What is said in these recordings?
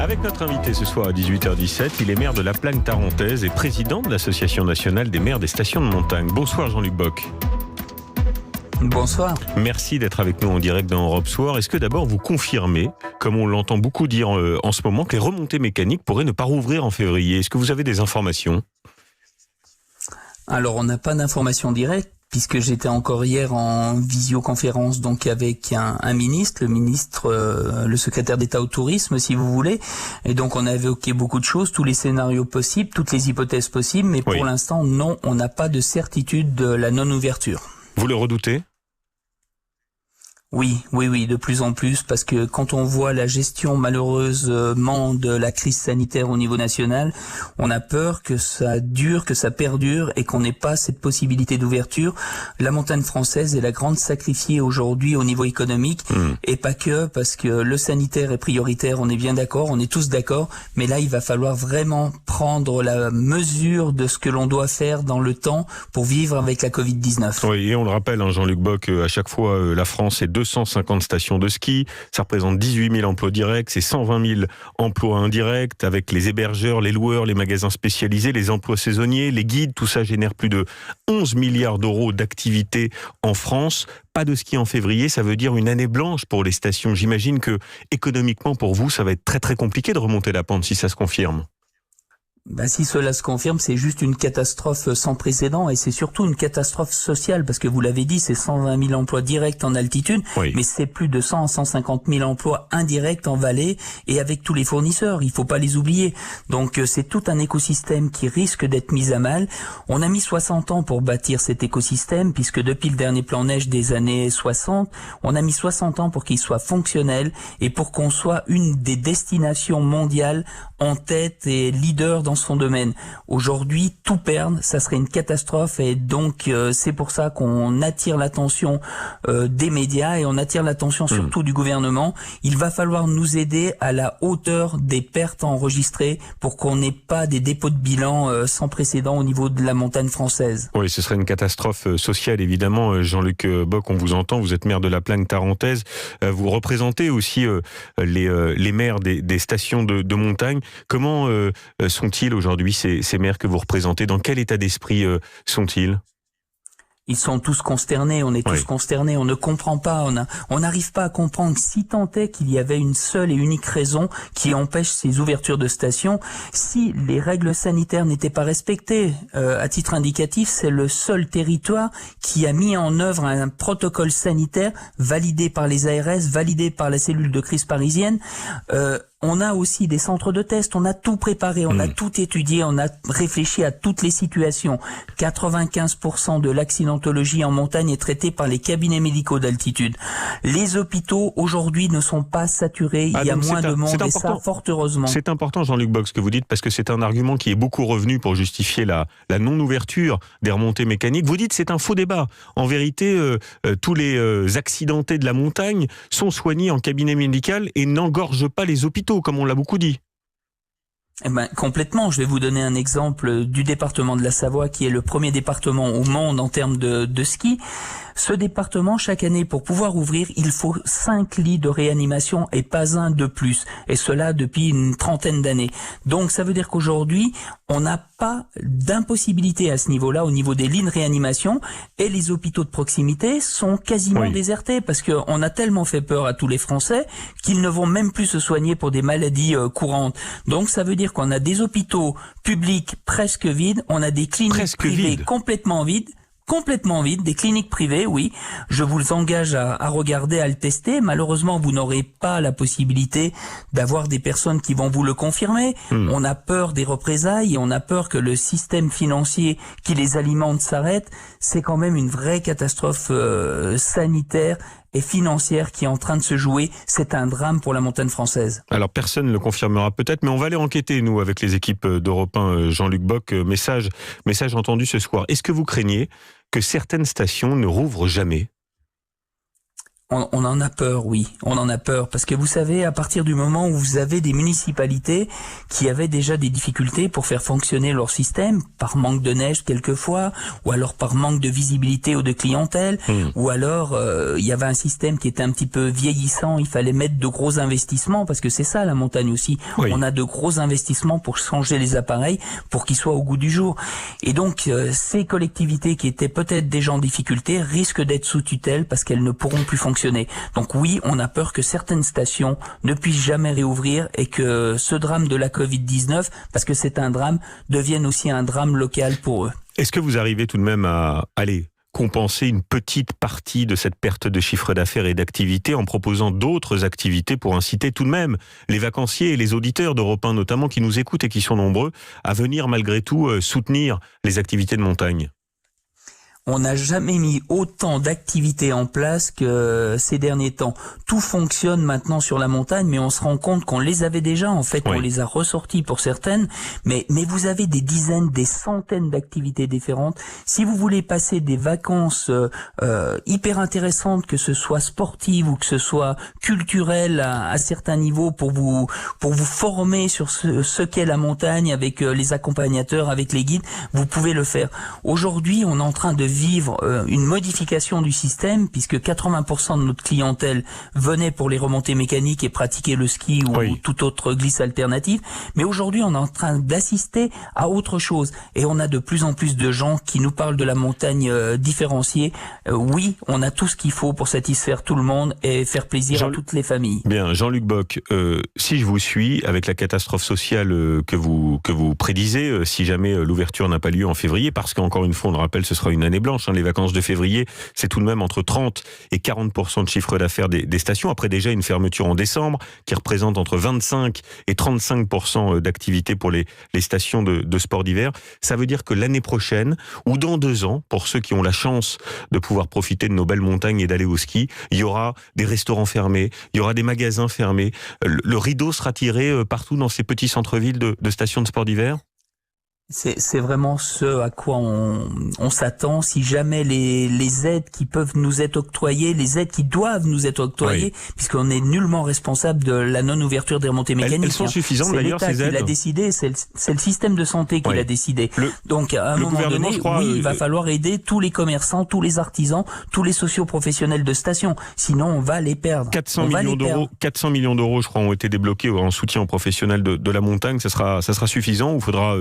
Avec notre invité ce soir à 18h17, il est maire de la Plagne tarentaise et président de l'Association nationale des maires des stations de montagne. Bonsoir Jean-Luc Bock. Bonsoir. Merci d'être avec nous en direct dans Europe Soir. Est-ce que d'abord vous confirmez, comme on l'entend beaucoup dire en ce moment, que les remontées mécaniques pourraient ne pas rouvrir en février? Est-ce que vous avez des informations? Alors on n'a pas d'informations directes, puisque j'étais encore hier en visioconférence donc avec un ministre, le secrétaire d'État au tourisme si vous voulez, et donc on a évoqué beaucoup de choses, tous les scénarios possibles, toutes les hypothèses possibles, mais pour l'instant non, on n'a pas de certitude de la non-ouverture. Vous le redoutez ? Oui, de plus en plus, parce que quand on voit la gestion malheureusement de la crise sanitaire au niveau national, on a peur que ça dure, que ça perdure et qu'on n'ait pas cette possibilité d'ouverture. La montagne française est la grande sacrifiée aujourd'hui au niveau économique, et pas que, parce que le sanitaire est prioritaire, on est bien d'accord, on est tous d'accord, mais là il va falloir vraiment prendre la mesure de ce que l'on doit faire dans le temps pour vivre avec la Covid-19. Oui, et on le rappelle, Jean-Luc Bock, à chaque fois la France est 250 stations de ski, ça représente 18 000 emplois directs, c'est 120 000 emplois indirects, avec les hébergeurs, les loueurs, les magasins spécialisés, les emplois saisonniers, les guides, tout ça génère plus de 11 milliards d'euros d'activité en France. Pas de ski en février, ça veut dire une année blanche pour les stations. J'imagine que économiquement pour vous, ça va être très très compliqué de remonter la pente si ça se confirme. Si cela se confirme, c'est juste une catastrophe sans précédent, et c'est surtout une catastrophe sociale, parce que vous l'avez dit, c'est 120 000 emplois directs en altitude, mais c'est plus de 100 à 150 000 emplois indirects en vallée, et avec tous les fournisseurs, il faut pas les oublier. Donc c'est tout un écosystème qui risque d'être mis à mal. On a mis 60 ans pour bâtir cet écosystème, puisque depuis le dernier plan neige des années 60, on a mis 60 ans pour qu'il soit fonctionnel, et pour qu'on soit une des destinations mondiales en tête et leader dans son domaine. Aujourd'hui, tout perdre, ça serait une catastrophe, et donc c'est pour ça qu'on attire l'attention des médias, et on attire l'attention surtout du gouvernement. Il va falloir nous aider à la hauteur des pertes enregistrées pour qu'on n'ait pas des dépôts de bilan sans précédent au niveau de la montagne française. Oui, ce serait une catastrophe sociale évidemment. Jean-Luc Bock, on vous entend, vous êtes maire de la Plagne tarentaise, vous représentez aussi les maires des stations de montagne. Comment sont-ils aujourd'hui, ces maires que vous représentez? Dans quel état d'esprit sont-ils? Ils sont tous consternés, on est tous consternés, on ne comprend pas, on n'arrive pas à comprendre, si tant est qu'il y avait une seule et unique raison qui empêche ces ouvertures de stations. Si les règles sanitaires n'étaient pas respectées, à titre indicatif, c'est le seul territoire qui a mis en œuvre un protocole sanitaire validé par les ARS, validé par la cellule de crise parisienne. On a aussi des centres de test, on a tout préparé, on a tout étudié, on a réfléchi à toutes les situations. 95% de l'accidentologie en montagne est traitée par les cabinets médicaux d'altitude. Les hôpitaux aujourd'hui ne sont pas saturés, il y a moins de monde, et ça, fort heureusement. C'est important, Jean-Luc Bock, ce que vous dites, parce que c'est un argument qui est beaucoup revenu pour justifier la non-ouverture des remontées mécaniques. Vous dites c'est un faux débat. En vérité, tous les accidentés de la montagne sont soignés en cabinet médical et n'engorgent pas les hôpitaux, comme on l'a beaucoup dit. Complètement. Je vais vous donner un exemple du département de la Savoie, qui est le premier département au monde en termes de ski. Ce département, chaque année, pour pouvoir ouvrir, il faut 5 lits de réanimation et pas un de plus. Et cela depuis une trentaine d'années. Donc, ça veut dire qu'aujourd'hui, on n'a pas d'impossibilité à ce niveau-là, au niveau des lits de réanimation, et les hôpitaux de proximité sont quasiment désertés, parce qu'on a tellement fait peur à tous les Français qu'ils ne vont même plus se soigner pour des maladies courantes. Donc, ça veut dire qu'on a des hôpitaux publics presque vides, on a des cliniques privées complètement vides, des cliniques privées, oui. Je vous engage à regarder, à le tester. Malheureusement, vous n'aurez pas la possibilité d'avoir des personnes qui vont vous le confirmer. On a peur des représailles, et on a peur que le système financier qui les alimente s'arrête. C'est quand même une vraie catastrophe sanitaire et financière qui est en train de se jouer. C'est un drame pour la montagne française. Alors personne ne le confirmera peut-être, mais on va aller enquêter, nous, avec les équipes d'Europe 1. Jean-Luc Bock, message entendu ce soir. Est-ce que vous craignez que certaines stations ne rouvrent jamais? On en a peur, oui. On en a peur parce que vous savez, à partir du moment où vous avez des municipalités qui avaient déjà des difficultés pour faire fonctionner leur système, par manque de neige quelquefois, ou alors par manque de visibilité ou de clientèle, ou alors il y avait un système qui était un petit peu vieillissant, il fallait mettre de gros investissements, parce que c'est ça la montagne aussi. Oui. On a de gros investissements pour changer les appareils, pour qu'ils soient au goût du jour. Et donc, ces collectivités qui étaient peut-être déjà en difficulté risquent d'être sous tutelle parce qu'elles ne pourront plus fonctionner. Donc oui, on a peur que certaines stations ne puissent jamais réouvrir et que ce drame de la Covid-19, parce que c'est un drame, devienne aussi un drame local pour eux. Est-ce que vous arrivez tout de même à compenser une petite partie de cette perte de chiffre d'affaires et d'activité en proposant d'autres activités pour inciter tout de même les vacanciers et les auditeurs d'Europe 1 notamment qui nous écoutent et qui sont nombreux à venir malgré tout soutenir les activités de montagne? On n'a jamais mis autant d'activités en place que ces derniers temps. Tout fonctionne maintenant sur la montagne, mais on se rend compte qu'on les avait déjà. En fait, on les a ressorties pour certaines. Mais vous avez des dizaines, des centaines d'activités différentes. Si vous voulez passer des vacances hyper intéressantes, que ce soit sportives ou que ce soit culturelles à certains niveaux, pour vous former sur ce qu'est la montagne avec les accompagnateurs, avec les guides, vous pouvez le faire. Aujourd'hui, on est en train de vivre une modification du système, puisque 80% de notre clientèle venait pour les remontées mécaniques et pratiquer le ski ou toute autre glisse alternative. Mais aujourd'hui, on est en train d'assister à autre chose. Et on a de plus en plus de gens qui nous parlent de la montagne différenciée. Oui, on a tout ce qu'il faut pour satisfaire tout le monde et faire plaisir à toutes les familles. Bien, Jean-Luc Bock, si je vous suis, avec la catastrophe sociale que vous prédisez, si jamais l'ouverture n'a pas lieu en février, parce qu'encore une fois, on le rappelle, ce sera une année blanche, les vacances de février, c'est tout de même entre 30 et 40% de chiffre d'affaires des stations, après déjà une fermeture en décembre, qui représente entre 25 et 35% d'activité pour les stations de sport d'hiver. Ça veut dire que l'année prochaine, ou dans 2 ans, pour ceux qui ont la chance de pouvoir profiter de nos belles montagnes et d'aller au ski, il y aura des restaurants fermés, il y aura des magasins fermés, le rideau sera tiré partout dans ces petits centres-villes de stations de sport d'hiver? C'est vraiment ce à quoi on s'attend. Si jamais les aides qui peuvent nous être octroyées, les aides qui doivent nous être octroyées, puisqu'on n'est nullement responsable de la non-ouverture des remontées mécaniques. Elles sont suffisantes d'ailleurs, ces aides. C'est l'État qui l'a décidé, c'est le système de santé qui l'a décidé. Donc à un moment donné, il va falloir aider tous les commerçants, tous les artisans, tous les socioprofessionnels de stations. Sinon, on va les perdre. 400 millions d'euros, je crois, ont été débloqués en soutien aux professionnels de la montagne. Ça sera suffisant ou faudra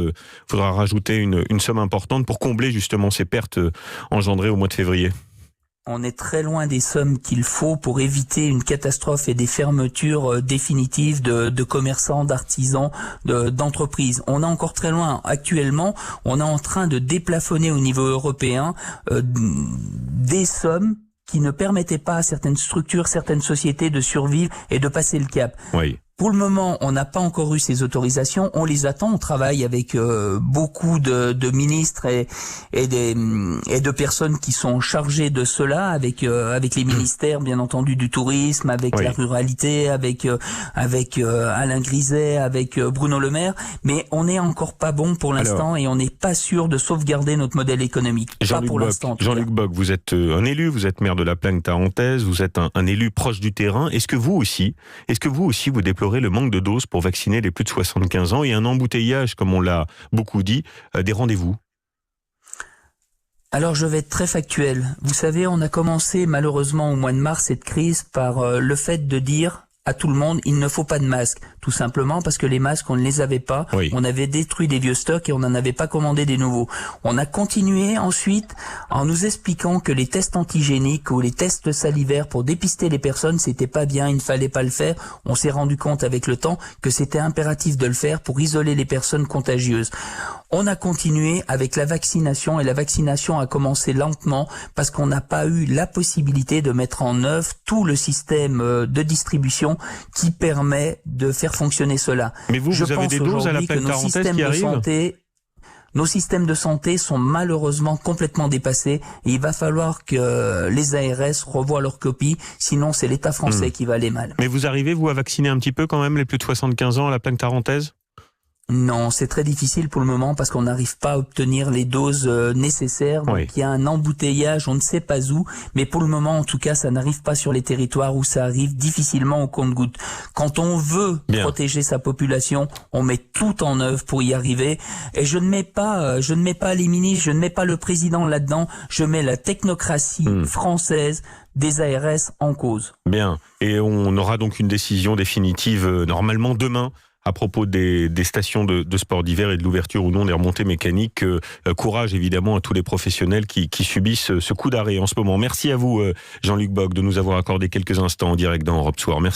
rajouter une somme importante pour combler justement ces pertes engendrées au mois de février? On est très loin des sommes qu'il faut pour éviter une catastrophe et des fermetures définitives de commerçants, d'artisans, d'entreprises. On est encore très loin. Actuellement, on est en train de déplafonner au niveau européen des sommes qui ne permettaient pas à certaines structures, certaines sociétés de survivre et de passer le cap. Oui. Pour le moment, on n'a pas encore eu ces autorisations. On les attend. On travaille avec beaucoup de ministres et de personnes qui sont chargées de cela, avec les ministères, bien entendu, du tourisme, avec la ruralité, avec Alain Griset, avec Bruno Le Maire. Mais on n'est encore pas bon pour l'instant et on n'est pas sûr de sauvegarder notre modèle économique. Pas pour l'instant. Jean-Luc Bock, vous êtes un élu, vous êtes maire de la Plagne tarentaise, vous êtes un élu proche du terrain. Est-ce que vous aussi vous déplorez le manque de doses pour vacciner les plus de 75 ans et un embouteillage, comme on l'a beaucoup dit, des rendez-vous? Alors je vais être très factuel. Vous savez, on a commencé malheureusement au mois de mars cette crise par le fait de dire à tout le monde, il ne faut pas de masque. Tout simplement parce que les masques, on ne les avait pas. On avait détruit des vieux stocks et on n'en avait pas commandé des nouveaux. On a continué ensuite en nous expliquant que les tests antigéniques ou les tests salivaires pour dépister les personnes, c'était pas bien, il ne fallait pas le faire. On s'est rendu compte avec le temps que c'était impératif de le faire pour isoler les personnes contagieuses. On a continué avec la vaccination et la vaccination a commencé lentement parce qu'on n'a pas eu la possibilité de mettre en œuvre tout le système de distribution qui permet de faire fonctionner cela. Mais vous avez des doses à la Plaine tarentaise qui arrivent ? Nos systèmes de santé sont malheureusement complètement dépassés et il va falloir que les ARS revoient leur copie, sinon c'est l'État français qui va aller mal. Mais vous arrivez, vous, à vacciner un petit peu quand même les plus de 75 ans à la Plaine tarentaise ? Non, c'est très difficile pour le moment parce qu'on n'arrive pas à obtenir les doses nécessaires. Donc Oui. il y a un embouteillage, on ne sait pas où, mais pour le moment, en tout cas, ça n'arrive pas sur les territoires où ça arrive difficilement au compte-gouttes. Quand on veut protéger sa population, on met tout en œuvre pour y arriver. Et je ne mets pas les ministres, je ne mets pas le président là-dedans. Je mets la technocratie française des ARS en cause. Bien. Et on aura donc une décision définitive normalement demain à propos des stations de sport d'hiver et de l'ouverture ou non des remontées mécaniques. Courage évidemment à tous les professionnels qui subissent ce coup d'arrêt en ce moment. Merci à vous Jean-Luc Bock de nous avoir accordé quelques instants en direct dans Europe Soir. Merci.